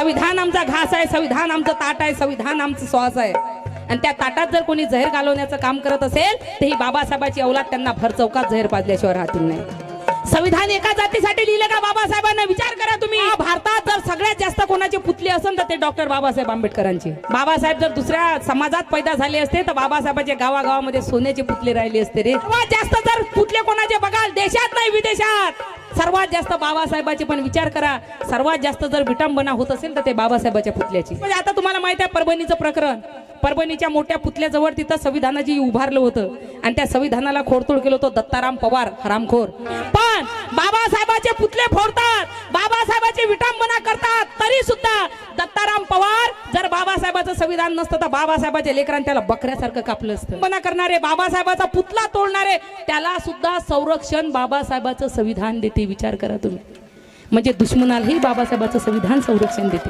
संविधान आमचा घास आहे, संविधान आमचं ताट आहे, संविधान आमचं श्वास आहे. आणि त्या ताटात जर कोणी जहर घालवण्याचं काम करत असेल तर ही बाबासाहेबाची औलाद त्यांना भर चौकात जहर पाजल्याशिवाय राहतील नाही. संविधान एका जातीसाठी लिहिलं का बाबासाहेबांना? विचार करा तुम्ही. भारतात जर सगळ्यात जास्त कोणाचे पुतले असेल तर ते डॉक्टर बाबासाहेब आंबेडकरांचे. बाबासाहेब जर दुसऱ्या समाजात पैदा झाले असते तर बाबासाहेबांच्या गावागावामध्ये सोन्याचे पुतले राहिले असते रे. सर्वात जास्त जर पुतले कोणाचे बघाल, देशात नाही विदेशात, सर्वात जास्त बाबासाहेबाचे. पण विचार करा, सर्वात जास्त जर विटंबना होत असेल तर ते बाबासाहेबाच्या पुतल्याची. म्हणजे आता तुम्हाला माहित आहे परभणीचं प्रकरण. परभणीच्या मोठ्या पुतल्याजवळ तिथं संविधानाची उभारलं होतं आणि त्या संविधानाला खोडतोड केलं होतं दत्ताराम पवार हरामखोर. पण बाबासाहेबाचे पुतले फोडतात, बाबासाहेबाची विटंबना करतात, तरी सुद्धा दत्ताराम पवार जर बाबासाहेबाचं संविधान नसतं तर बाबासाहेबाच्या लेकरांनी त्याला बकऱ्यासारखं कापलं असतं. विटंबना करणारे, बाबासाहेबाचा पुतला तोडणारे, त्याला सुद्धा संरक्षण बाबासाहेबाचं संविधान देते. विचार करा तुम्ही. म्हणजे दुश्मनालाही बाबासाहेबाचं संविधान संरक्षण देते.